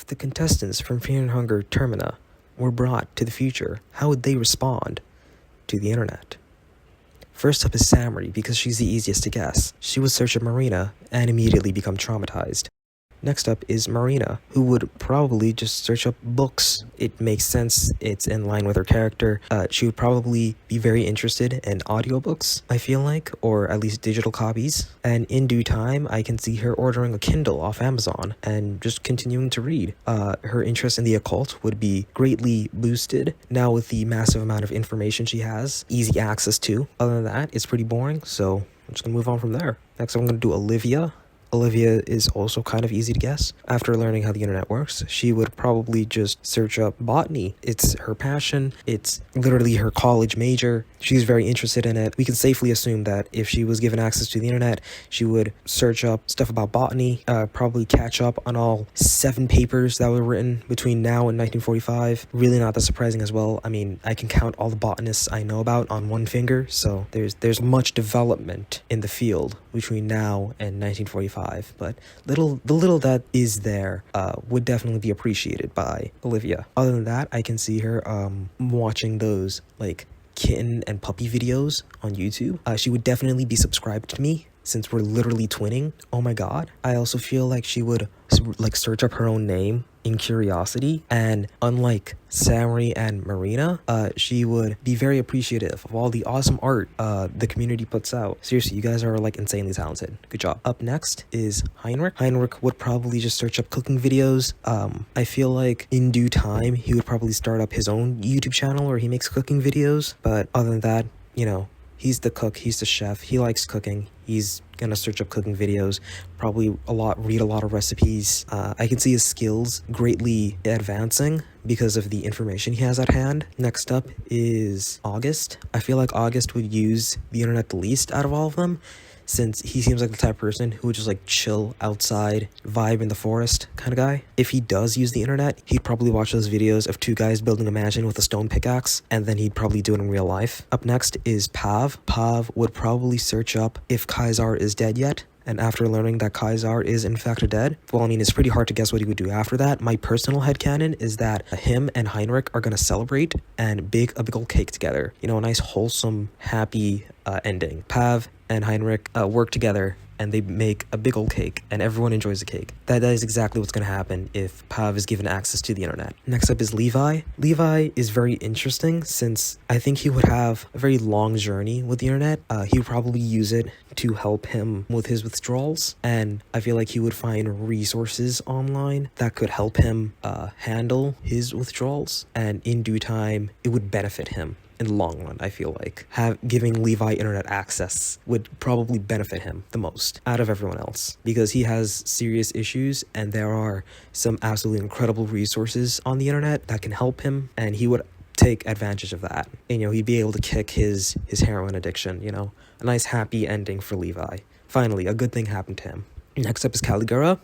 If the contestants from Fear and Hunger Termina were brought to the future, how would they respond to the internet? First up is Samri, because she's the easiest to guess. She would search up Marina and immediately become traumatized. Next up is Marina, who would probably just search up books. It makes sense, it's in line with her character. She would probably be very interested in audiobooks, I feel like, or at least digital copies. And in due time, I can see her ordering a Kindle off Amazon and just continuing to read. Her interest in the occult would be greatly boosted now with the massive amount of information she has, easy access to. Other than that, it's pretty boring, so I'm just gonna move on from there. Next, I'm gonna do Olivia. Olivia is also kind of easy to guess. After learning how the internet works, she would probably just search up botany. It's her passion. It's literally her college major. She's very interested in it. We can safely assume that if she was given access to the internet, she would search up stuff about botany, probably catch up on all 7 papers that were written between now and 1945. Really not that surprising as well. I mean, I can count all the botanists I know about on one finger, so there's much development in the field between now and 1945. But the little that is there would definitely be appreciated by Olivia. Other than that, I can see her watching those like kitten and puppy videos on YouTube. She would definitely be subscribed to me since we're literally twinning. Oh my god. I also feel like she would like search up her own name in curiosity, and unlike Samri and Marina, she would be very appreciative of all the awesome art the community puts out. Seriously, you guys are like insanely talented. Good job. Up next is Heinrich. Heinrich would probably just search up cooking videos. I feel like in due time he would probably start up his own YouTube channel where he makes cooking videos, but other than that, you know, he's the cook, he's the chef, he likes cooking. He's gonna search up cooking videos, probably read a lot of recipes. I can see his skills greatly advancing because of the information he has at hand. Next up is August. I feel like August would use the internet the least out of all of them, since he seems like the type of person who would just like chill outside, vibe in the forest kind of guy. If he does use the internet, he'd probably watch those videos of 2 guys building a mansion with a stone pickaxe, and then he'd probably do it in real life. Up next is Pav. Pav would probably search up if Kaisar is dead yet. And after learning that Kaisar is in fact dead, well, I mean, it's pretty hard to guess what he would do after that. My personal headcanon is that him and Heinrich are going to celebrate and bake a big old cake together. You know, a nice, wholesome, happy ending. Pav and Heinrich work together and they make a big old cake and everyone enjoys the cake. That is exactly what's going to happen if Pav is given access to the internet. Next up is Levi. Levi is very interesting since I think he would have a very long journey with the internet. He would probably use it to help him with his withdrawals, and I feel like he would find resources online that could help him handle his withdrawals, and in due time it would benefit him. In the long run, I feel like giving Levi internet access would probably benefit him the most out of everyone else, because he has serious issues and there are some absolutely incredible resources on the internet that can help him, and he would take advantage of that. And, you know, he'd be able to kick his heroin addiction, you know. A nice happy ending for Levi. Finally, a good thing happened to him. Next up is Caligara.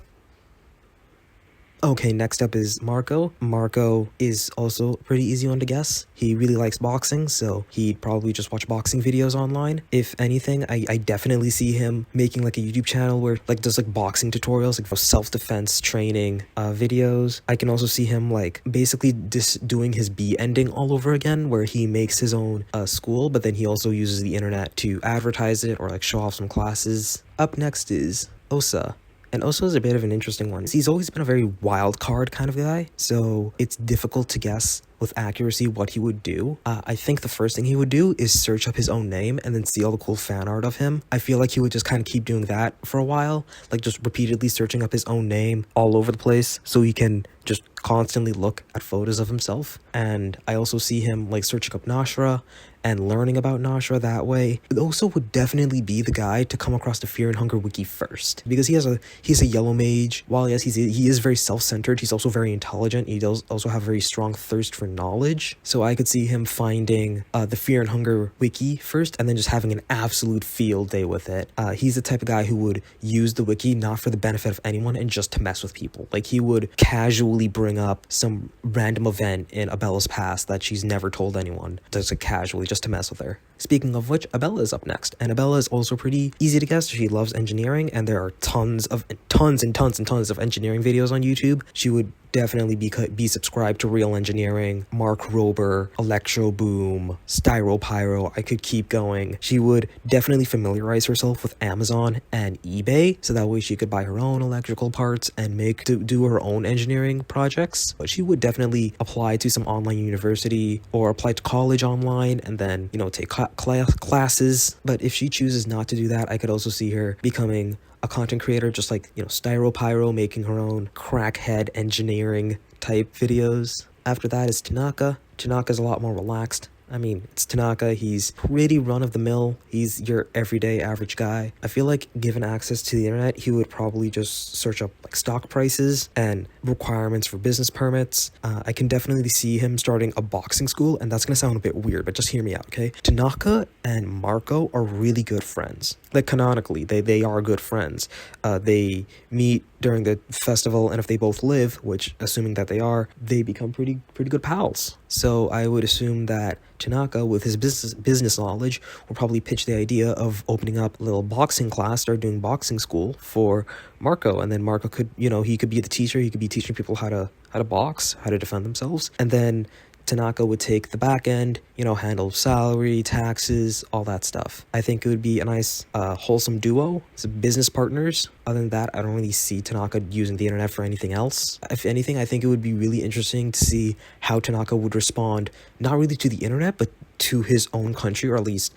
Okay, next up is Marco. Marco is also a pretty easy one to guess. He really likes boxing, so he'd probably just watch boxing videos online. If anything, I definitely see him making like a YouTube channel where like does like boxing tutorials, like self-defense training videos. I can also see him like basically just doing his B ending all over again, where he makes his own school, but then he also uses the internet to advertise it or like show off some classes. Up next is Osa. And Osa is a bit of an interesting one. He's always been a very wild card kind of guy, so it's difficult to guess with accuracy what he would do. I think the first thing he would do is search up his own name and then see all the cool fan art of him. I feel like he would just kind of keep doing that for a while, like just repeatedly searching up his own name all over the place so he can just constantly look at photos of himself. And I also see him like searching up Nashra and learning about Nashra that way. But also would definitely be the guy to come across the Fear and Hunger wiki first, because he's a yellow mage. While yes, he is very self-centered, he's also very intelligent. He does also have a very strong thirst for knowledge. So I could see him finding the Fear and Hunger wiki first and then just having an absolute field day with it. He's the type of guy who would use the wiki not for the benefit of anyone and just to mess with people. Like he would casually bring up some random event in Abella's past that she's never told anyone, just like casually just to mess with her. Speaking of which, Abella is up next, and Abella is also pretty easy to guess. She loves engineering, and there are tons of engineering videos on YouTube. She would definitely be subscribed to Real Engineering, Mark Rober, Electro Boom, Styro Pyro. I could keep going. She would definitely familiarize herself with Amazon and eBay, so that way she could buy her own electrical parts and do her own engineering projects. But she would definitely apply to some online university or apply to college online and then, take classes. But if she chooses not to do that, I could also see her becoming a content creator, just like, Styro Pyro, making her own crackhead engineering type videos. After that is Tanaka. Tanaka's a lot more relaxed. I mean, it's Tanaka. He's pretty run-of-the-mill. He's your everyday average guy. I feel like given access to the internet, he would probably just search up like stock prices and requirements for business permits. I can definitely see him starting a boxing school, and that's gonna sound a bit weird, but just hear me out, okay? Tanaka and Marco are really good friends. Like, canonically, they are good friends. They meet during the festival, and if they both live, which assuming that they are, they become pretty good pals. So I would assume that Tanaka, with his business knowledge, will probably pitch the idea of opening up a little boxing class, start doing boxing school for Marco, and then Marco could, he could be the teacher. He could be teaching people how to box, how to defend themselves, and then Tanaka would take the back end, handle salary, taxes, all that stuff. I think it would be a nice, wholesome duo as business partners. Other than that, I don't really see Tanaka using the internet for anything else. If anything, I think it would be really interesting to see how Tanaka would respond, not really to the internet, but to his own country, or at least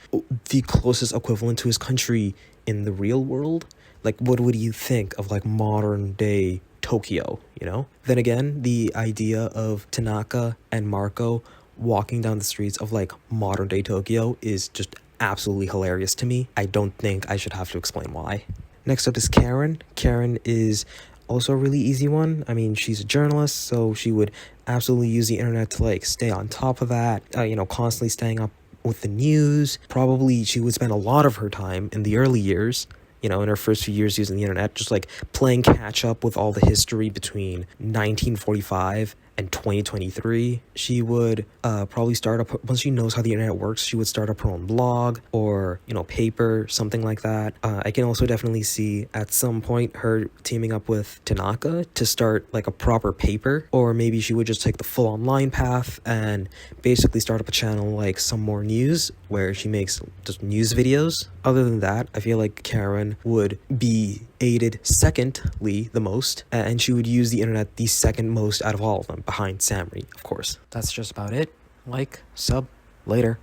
the closest equivalent to his country in the real world. Like, what would you think of, like, modern day Tokyo, Then again, the idea of Tanaka and Marco walking down the streets of, like, modern day Tokyo is just absolutely hilarious to me. I don't think I should have to explain why. Next up is Karen. Karen is also a really easy one. I mean, she's a journalist, so she would absolutely use the internet to, like, stay on top of that, constantly staying up with the news. Probably she would spend a lot of her time in the early years, in her first few years using the internet, just like playing catch up with all the history between 1945 and 2023. She would probably start up, once she knows how the internet works, she would start up her own blog or, paper, something like that. I can also definitely see at some point her teaming up with Tanaka to start like a proper paper, or maybe she would just take the full online path and basically start up a channel like Some More News, where she makes just news videos. Other than that, I feel like Karen would be aided secondly the most, and she would use the internet the second most out of all of them, behind Samri, of course. That's just about it. Like, sub, later.